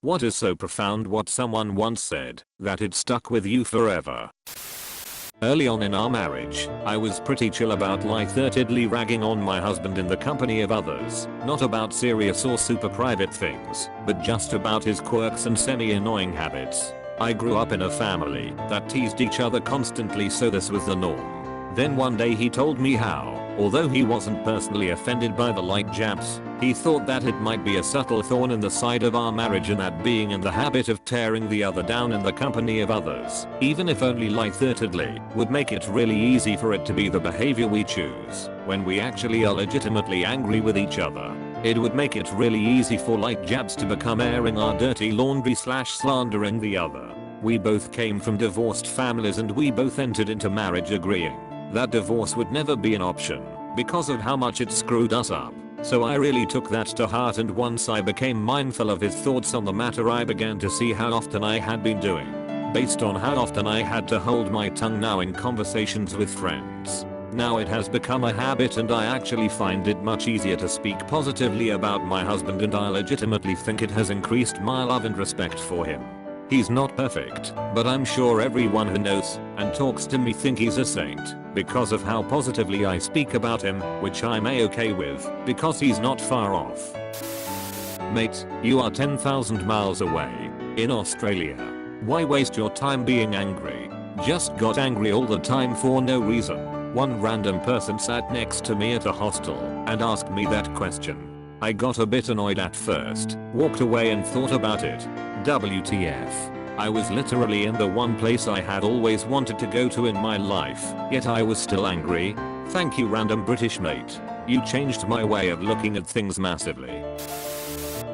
What is so profound what someone once said, that it stuck with you forever? Early on in our marriage, I was pretty chill about lightheartedly ragging on my husband in the company of others, not about serious or super private things, but just about his quirks and semi-annoying habits. I grew up in a family that teased each other constantly, so this was the norm. Then one day he told me how, although he wasn't personally offended by the light jabs, he thought that it might be a subtle thorn in the side of our marriage, and that being in the habit of tearing the other down in the company of others, even if only lightheartedly, would make it really easy for it to be the behavior we choose when we actually are legitimately angry with each other. It would make it really easy for light jabs to become airing our dirty laundry / slandering the other. We both came from divorced families, and we both entered into marriage agreeing that divorce would never be an option because of how much it screwed us up. So I really took that to heart, and once I became mindful of his thoughts on the matter, I began to see how often I had been doing, based on how often I had to hold my tongue now in conversations with friends. Now it has become a habit, and I actually find it much easier to speak positively about my husband, and I legitimately think it has increased my love and respect for him. He's not perfect, but I'm sure everyone who knows and talks to me think he's a saint because of how positively I speak about him, which I'm a-okay with because he's not far off. Mate, you are 10,000 miles away in Australia. Why waste your time being angry? Just got angry all the time for no reason. One random person sat next to me at a hostel and asked me that question. I got a bit annoyed at first, walked away and thought about it. WTF. I was literally in the one place I had always wanted to go to in my life, yet I was still angry. Thank you, random British mate. You changed my way of looking at things massively.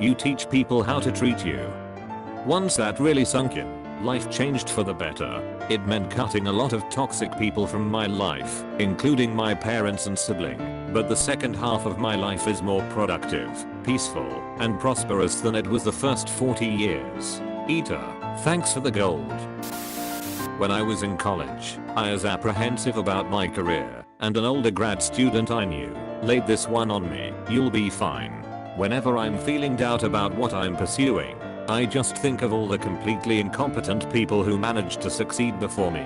You teach people how to treat you. Once that really sunk in, life changed for the better. It meant cutting a lot of toxic people from my life, including my parents and sibling. But the second half of my life is more productive, peaceful, and prosperous than it was the first 40 years. Eater, thanks for the gold. When I was in college, I was apprehensive about my career, and an older grad student I knew laid this one on me: you'll be fine. Whenever I'm feeling doubt about what I'm pursuing, I just think of all the completely incompetent people who managed to succeed before me.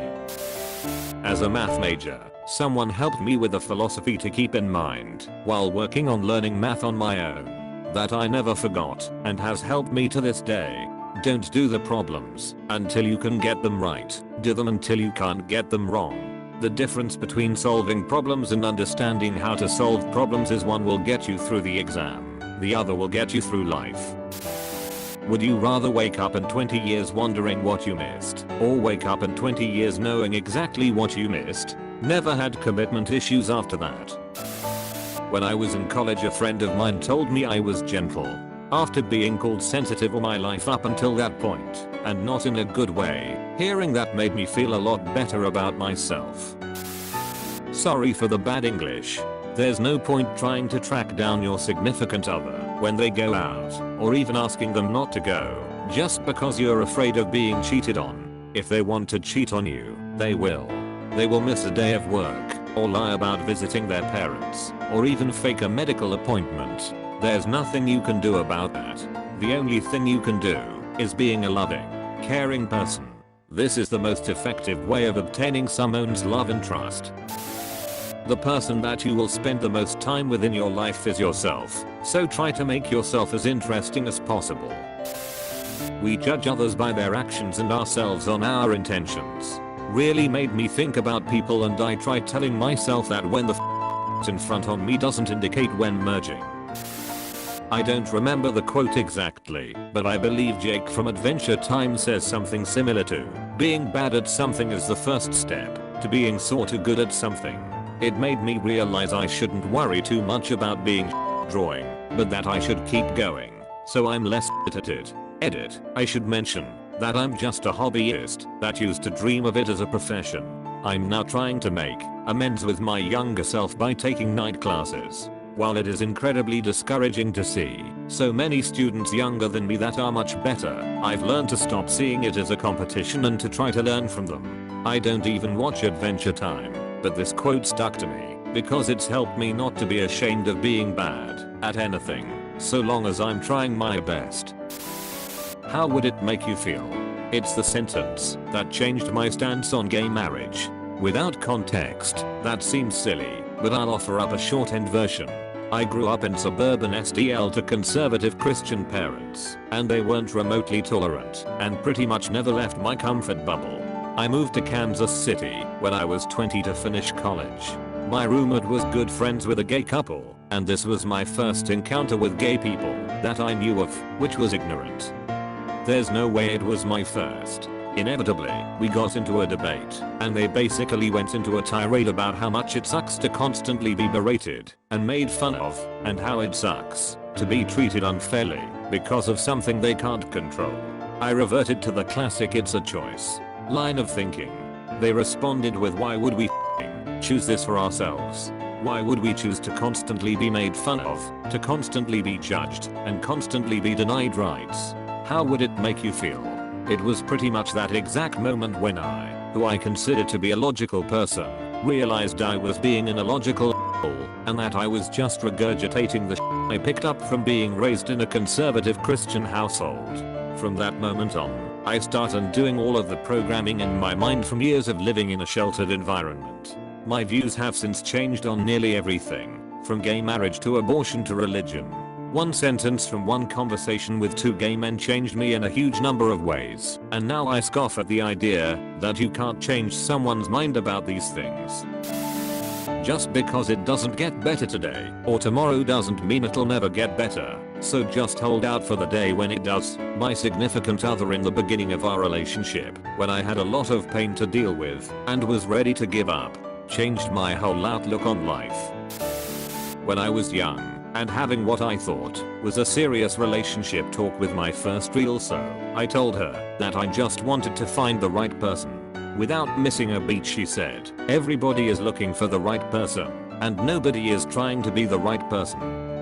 As a math major, someone helped me with a philosophy to keep in mind while working on learning math on my own that I never forgot and has helped me to this day. Don't do the problems until you can get them right. Do them until you can't get them wrong. The difference between solving problems and understanding how to solve problems is one will get you through the exam, the other will get you through life. Would you rather wake up in 20 years wondering what you missed, or wake up in 20 years knowing exactly what you missed? Never had commitment issues after that. When I was in college, a friend of mine told me I was gentle, after being called sensitive all my life up until that point, and not in a good way. Hearing that made me feel a lot better about myself. Sorry for the bad English. There's no point trying to track down your significant other when they go out, or even asking them not to go, just because you're afraid of being cheated on. If they want to cheat on you, they will. They will miss a day of work, or lie about visiting their parents, or even fake a medical appointment. There's nothing you can do about that. The only thing you can do is being a loving, caring person. This is the most effective way of obtaining someone's love and trust. The person that you will spend the most time with in your life is yourself, so try to make yourself as interesting as possible. We judge others by their actions and ourselves on our intentions. Really made me think about people, and I tried telling myself that when the in front on me doesn't indicate when merging. I don't remember the quote exactly, but I believe Jake from Adventure Time says something similar to, being bad at something is the first step to being sorta good at something. It made me realize I shouldn't worry too much about being drawing, but that I should keep going, so I'm less at it. Edit, I should mention that I'm just a hobbyist that used to dream of it as a profession. I'm now trying to make amends with my younger self by taking night classes. While it is incredibly discouraging to see so many students younger than me that are much better, I've learned to stop seeing it as a competition and to try to learn from them. I don't even watch Adventure Time, but this quote stuck to me because it's helped me not to be ashamed of being bad at anything, so long as I'm trying my best. How would it make you feel? It's the sentence that changed my stance on gay marriage. Without context, that seems silly, but I'll offer up a shortened version. I grew up in suburban STL to conservative Christian parents, and they weren't remotely tolerant, and pretty much never left my comfort bubble. I moved to Kansas City when I was 20 to finish college. My roommate was good friends with a gay couple, and this was my first encounter with gay people that I knew of, which was ignorant. There's no way it was my first. Inevitably, we got into a debate, and they basically went into a tirade about how much it sucks to constantly be berated and made fun of, and how it sucks to be treated unfairly because of something they can't control. I reverted to the classic "it's a choice" line of thinking. They responded with, why would we choose this for ourselves? Why would we choose to constantly be made fun of, to constantly be judged, and constantly be denied rights? How would it make you feel? It was pretty much that exact moment when I, who I considered to be a logical person, realized I was being an illogical asshole, and that I was just regurgitating the I picked up from being raised in a conservative Christian household. From that moment on, I started doing all of the programming in my mind from years of living in a sheltered environment. My views have since changed on nearly everything, from gay marriage to abortion to religion. One sentence from one conversation with two gay men changed me in a huge number of ways, and now I scoff at the idea that you can't change someone's mind about these things. Just because it doesn't get better today or tomorrow doesn't mean it'll never get better, so just hold out for the day when it does. My significant other in the beginning of our relationship, when I had a lot of pain to deal with and was ready to give up, changed my whole outlook on life. When I was young, and having what I thought was a serious relationship talk with my first real I told her that I just wanted to find the right person. Without missing a beat, she said, everybody is looking for the right person, and nobody is trying to be the right person.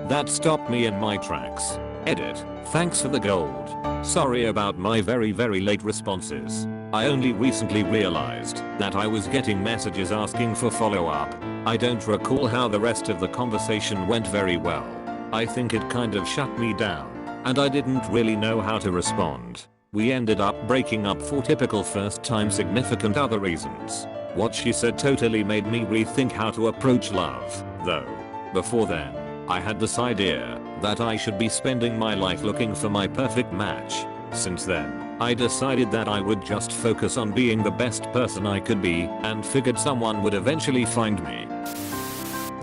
That stopped me in my tracks. Edit. Thanks for the gold. Sorry about my very late responses. I only recently realized that I was getting messages asking for follow-up. I don't recall how the rest of the conversation went very well. I think it kind of shut me down, and I didn't really know how to respond. We ended up breaking up for typical first-time significant other reasons. What she said totally made me rethink how to approach love, though. Before then, I had this idea that I should be spending my life looking for my perfect match. Since then, I decided that I would just focus on being the best person I could be, and figured someone would eventually find me.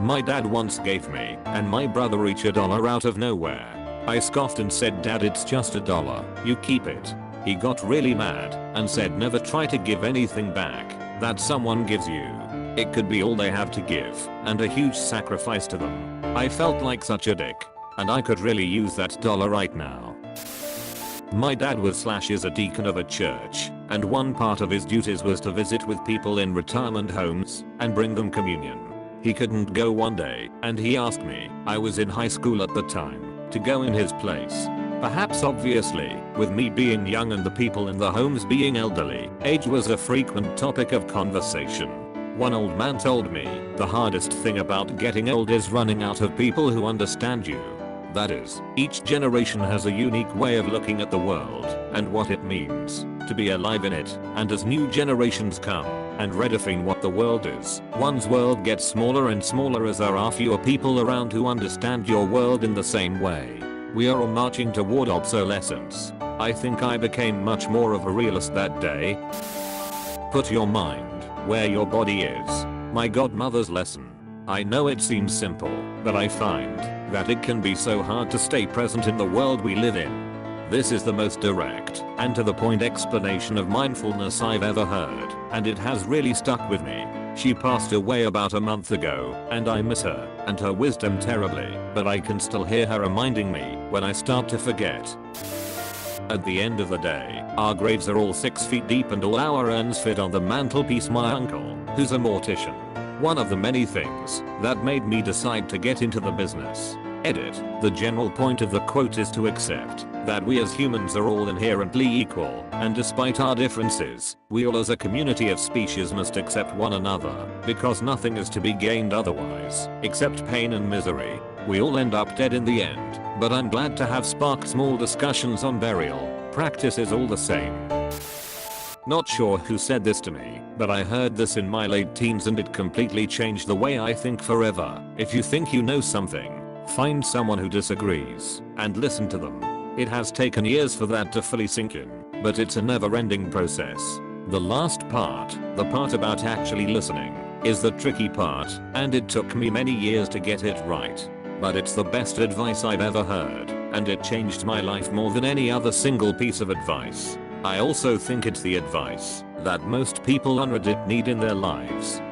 My dad once gave me and my brother each $1 out of nowhere. I scoffed and said, "Dad, it's just $1, you keep it." He got really mad and said, never try to give anything back that someone gives you. It could be all they have to give, and a huge sacrifice to them. I felt like such a dick, and I could really use that $1 right now. My dad was/is a deacon of a church, and one part of his duties was to visit with people in retirement homes and bring them communion. He couldn't go one day, and he asked me, I was in high school at the time, to go in his place. Perhaps obviously, with me being young and the people in the homes being elderly, age was a frequent topic of conversation. One old man told me, the hardest thing about getting old is running out of people who understand you. That is, each generation has a unique way of looking at the world and what it means to be alive in it, and as new generations come and redefine what the world is, one's world gets smaller and smaller as there are fewer people around who understand your world in the same way. We are all marching toward obsolescence. I think I became much more of a realist that day. Put your mind where your body is. My godmother's lesson. I know it seems simple, but I find that it can be so hard to stay present in the world we live in. This is the most direct and to the point explanation of mindfulness I've ever heard, and it has really stuck with me. She passed away about a month ago, and I miss her and her wisdom terribly, but I can still hear her reminding me when I start to forget. At the end of the day, our graves are all 6 feet deep and all our urns fit on the mantelpiece. My uncle, who's a mortician. One of the many things that made me decide to get into the business. Edit. The general point of the quote is to accept that we as humans are all inherently equal, and despite our differences, we all as a community of species must accept one another, because nothing is to be gained otherwise, except pain and misery. We all end up dead in the end, but I'm glad to have sparked small discussions on burial. Practice is all the same. Not sure who said this to me, but I heard this in my late teens and it completely changed the way I think forever. If you think you know something, find someone who disagrees and listen to them. It has taken years for that to fully sink in, but it's a never-ending process. The last part, the part about actually listening, is the tricky part, and it took me many years to get it right. But it's the best advice I've ever heard, and it changed my life more than any other single piece of advice. I also think it's the advice that most people on Reddit need in their lives.